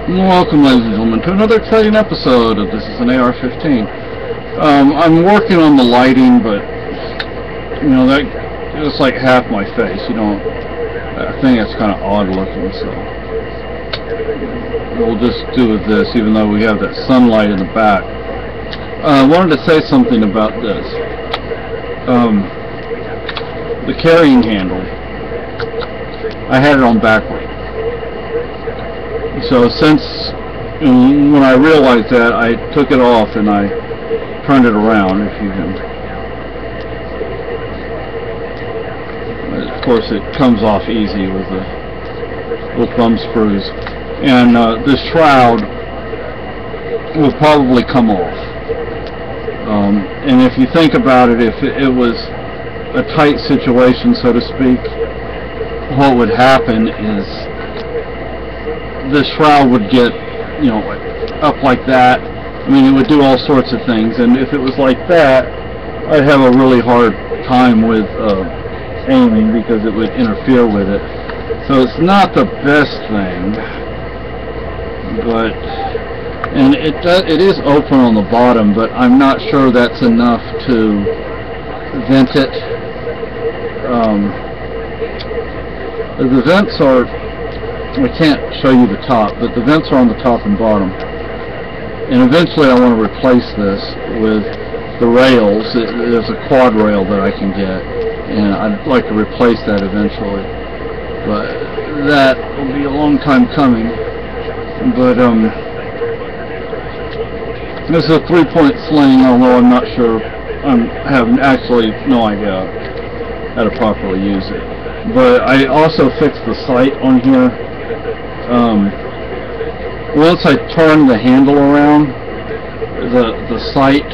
Welcome, ladies and gentlemen, to another exciting episode of This is an AR15. I'm working on the lighting, but you know that it's like half my face. I think it's kind of odd looking, so we'll just do with this, even though we have that sunlight in the back. I wanted to say something about this. The carrying handle, I had it on backward. So when I realized that, I took it off and I turned it around. If you can, of course, it comes off easy with thumb screws, and this shroud will probably come off. And if you think about it, if it was a tight situation, so to speak, what would happen is this shroud would get, up like that. I mean, it would do all sorts of things, and if it was like that, I'd have a really hard time with aiming because it would interfere with it. So it's not the best thing, and it is open on the bottom, but I'm not sure that's enough to vent it. The vents are, I can't show you the top, but the vents are on the top and bottom. And eventually I want to replace this with the rails. There's a quad rail that I can get, and I'd like to replace that eventually. But that will be a long time coming. But this is a 3-point sling, although I'm not sure. I have actually no idea how to properly use it. But I also fixed the sight on here. Once I turn the handle around, the sight,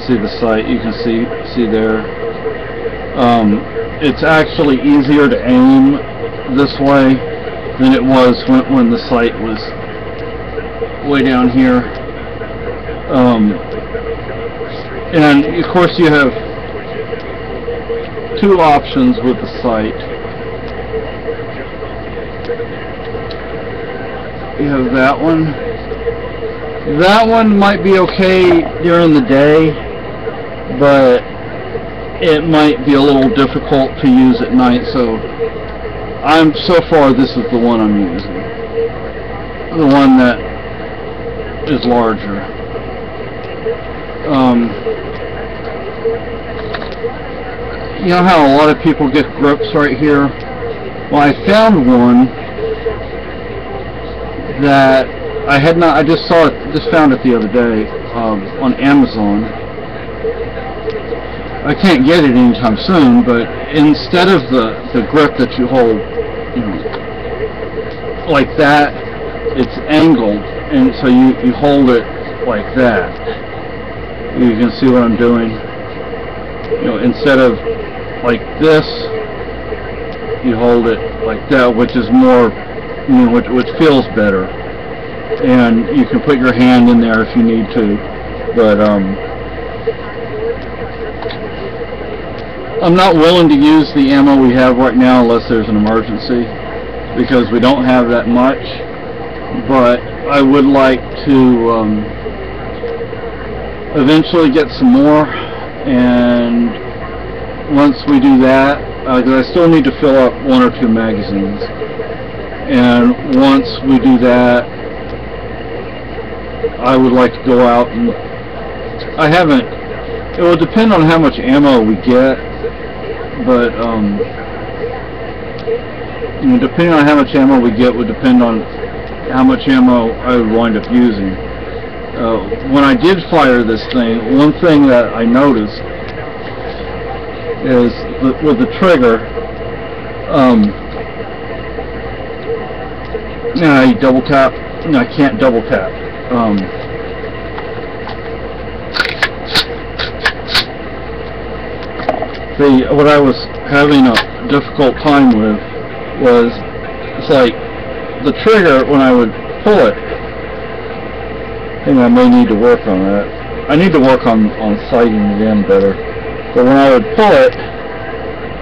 see the sight, you can see there, it's actually easier to aim this way than it was when the sight was way down here. And of course you have two options with the sight. You have that one. That one might be okay during the day, but it might be a little difficult to use at night, so so far this is the one I'm using. The one that is larger. You know how a lot of people get grips right here? Well, I found one that I just found it the other day on Amazon. I can't get it anytime soon, but instead of the grip that you hold, like that, it's angled, and so you hold it like that. You can see what I'm doing. Instead of like this, you hold it like that, which is more, which feels better, and you can put your hand in there if you need to. But I'm not willing to use the ammo we have right now unless there's an emergency, because we don't have that much. But I would like to eventually get some more, and once we do that, because I still need to fill up 1 or 2 magazines, and once we do that, I would like to go out and it will depend on how much ammo we get, but depending on how much ammo we get would depend on how much ammo I would wind up using. When I did fire this thing, one thing that I noticed is with the trigger, you double tap. No, I can't double tap. What I was having a difficult time with was, it's like the trigger, when I would pull it, I think I may need to work on that. I need to work on sighting it in better. But when I would pull it,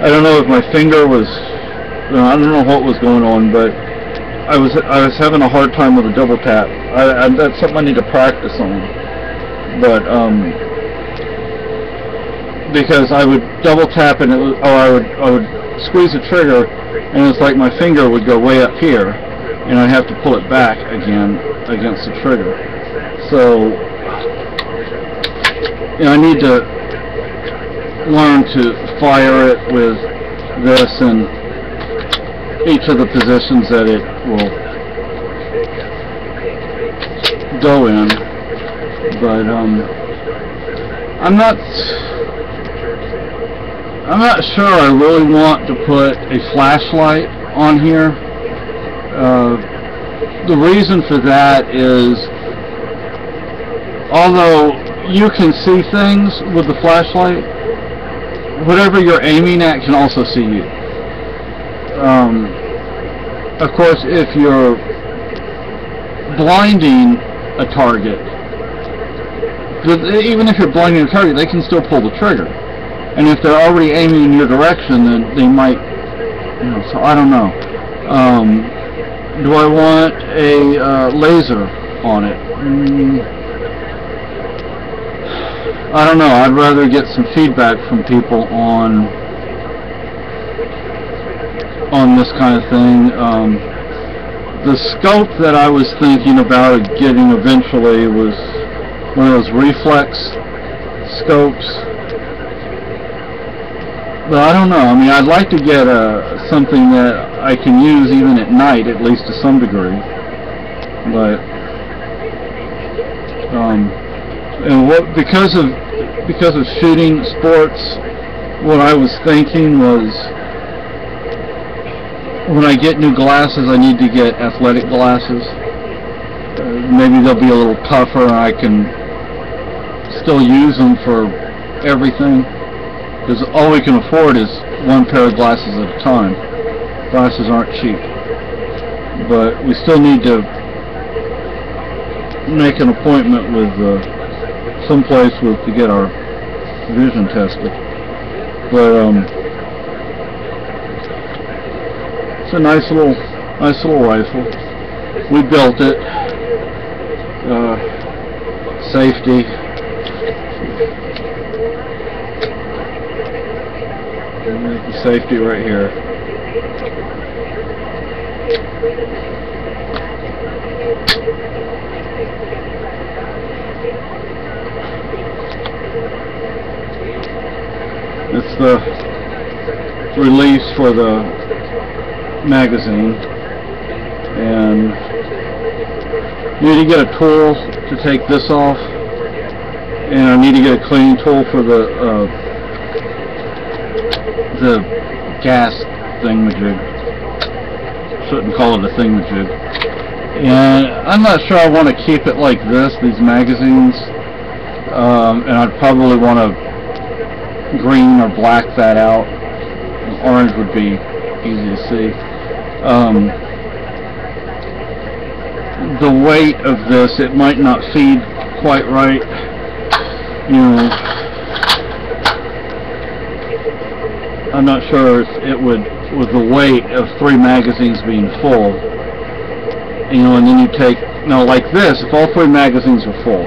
I don't know if my finger was, I don't know what was going on, but I was having a hard time with a double tap. That's something I need to practice on. But because I would double tap and I would squeeze the trigger, and it's like my finger would go way up here, and I'd have to pull it back again against the trigger. So I need to learn to fire it with this and each of the positions that it will go in. But I'm not sure I really want to put a flashlight on here. The reason for that is, although you can see things with the flashlight, whatever you're aiming at can also see you. Of course, if you're blinding a target, even if you're blinding a target, they can still pull the trigger. And if they're already aiming in your direction, then they might, so I don't know. Do I want a laser on it? I don't know. I'd rather get some feedback from people on this kind of thing. The scope that I was thinking about getting eventually was one of those reflex scopes. But I don't know. I mean, I'd like to get something that I can use even at night, at least to some degree. But and because of shooting sports, what I was thinking was, when I get new glasses, I need to get athletic glasses. Maybe they'll be a little tougher, and I can still use them for everything. Because all we can afford is one pair of glasses at a time. Glasses aren't cheap. But we still need to make an appointment with someplace to get our vision tested. But it's a nice little rifle. We built it. Safety. The safety right here. It's the release for the magazine, and you need to get a tool to take this off, and I need to get a cleaning tool for the gas thingamajig. Shouldn't call it a thingamajig. And I'm not sure I want to keep it like this, these magazines, and I'd probably want to green or black that out. Orange would be easy to see. The weight of this, it might not feed quite right. I'm not sure if it would, with the weight of 3 magazines being full, and then you take, like this, if all 3 magazines are full,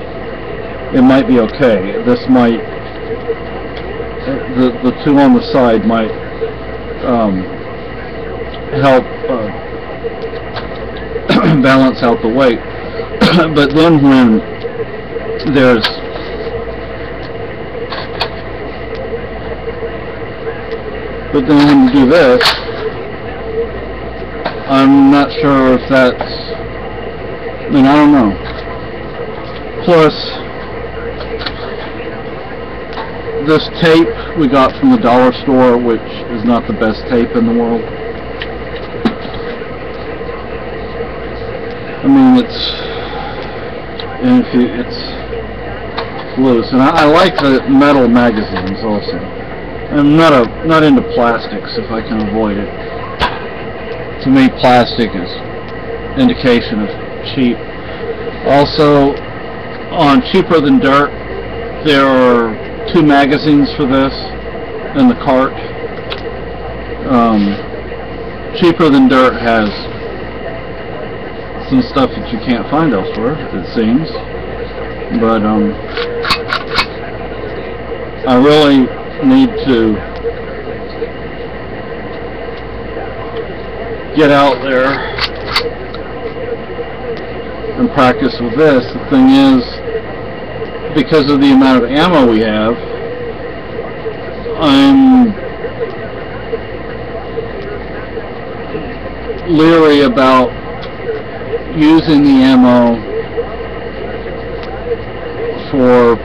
it might be okay. This might, the 2 on the side might help balance out the weight. But then when there's when you do this, I'm not sure if that's, I don't know. Plus, this tape we got from the dollar store, which is not the best tape in the world. I mean, it's loose, and I like the metal magazines also. I'm not into plastics if I can avoid it. To me, plastic is indication of cheap. Also, on Cheaper Than Dirt, there are 2 magazines for this in the cart. Cheaper Than Dirt has some stuff that you can't find elsewhere, it seems. But I really need to get out there and practice with this. The thing is, because of the amount of ammo we have, I'm leery about using the ammo for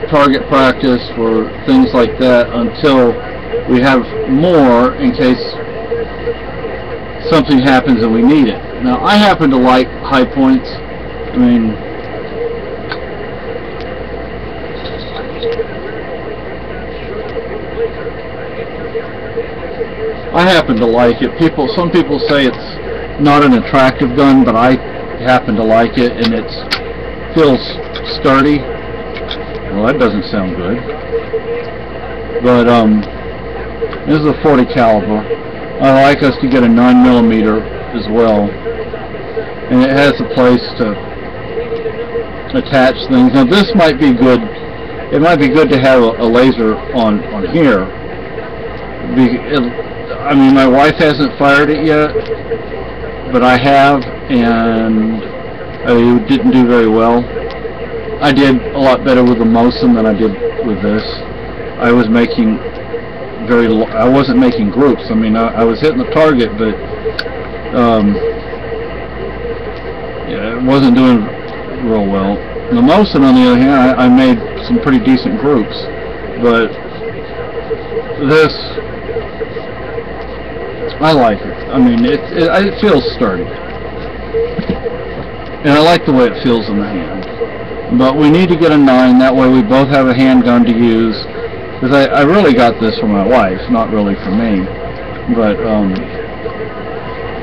target practice, for things like that, until we have more in case something happens and we need it. Now, I happen to like high points. I mean, I happen to like it. Some people say it's not an attractive gun, but I happen to like it, and it feels sturdy. Well, that doesn't sound good. But this is a 40 caliber. I like us to get a 9mm as well, and it has a place to attach things. Now, this might be good. It might be good to have a laser on here. I mean, my wife hasn't fired it yet, but I have, and I didn't do very well. I did a lot better with the mosin than I did with this. I wasn't making groups. I mean, I was hitting the target, but yeah, it wasn't doing real well. The mosin, on the other hand, I made some pretty decent groups, but this, I like it. I mean, it feels sturdy, and I like the way it feels in the hand. But we need to get a 9, that way we both have a handgun to use. Because I really got this for my wife, not really for me. But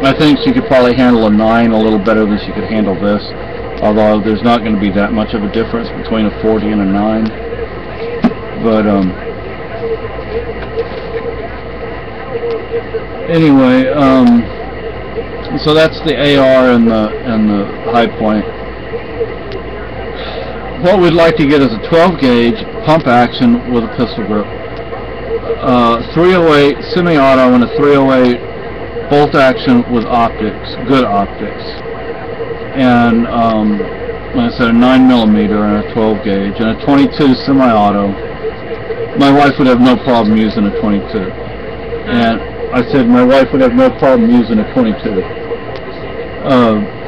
I think she could probably handle a 9 a little better than she could handle this. Although there's not going to be that much of a difference between a 40 and a 9. But anyway, so that's the AR and the high point. What we'd like to get is a 12 gauge pump action with a pistol grip, 308 semi-auto and a 308 bolt action with optics, good optics, and like I said, a 9mm and a 12 gauge and a 22 semi-auto. My wife would have no problem using a 22, and I said my wife would have no problem using a 22.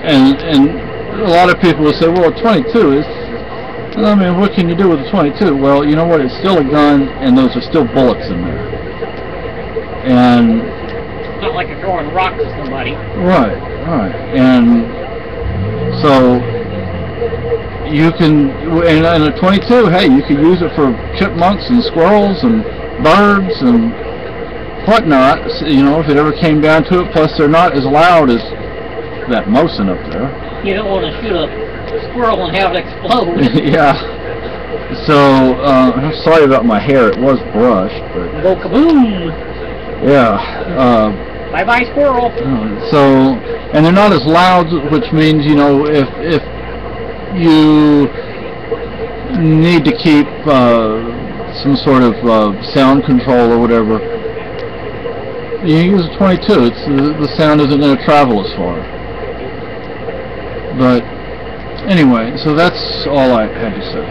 And a lot of people will say, well, a 22 is, I mean, what can you do with a 22? Well, you know what? It's still a gun, and those are still bullets in there. And it's not like you're throwing rocks at somebody. Right. And so you can, and a 22, hey, you can use it for chipmunks and squirrels and birds and whatnot. You know, if it ever came down to it. Plus, they're not as loud as that mosin up there. You don't want to shoot a squirrel and have it explode. Yeah. So, I'm sorry about my hair. It was brushed, but Go kaboom! yeah. Bye-bye, squirrel. So, and they're not as loud, which means, you know, if you need to keep some sort of sound control or whatever, you use a 22. The sound isn't going to travel as far. But anyway, so that's all I had to say.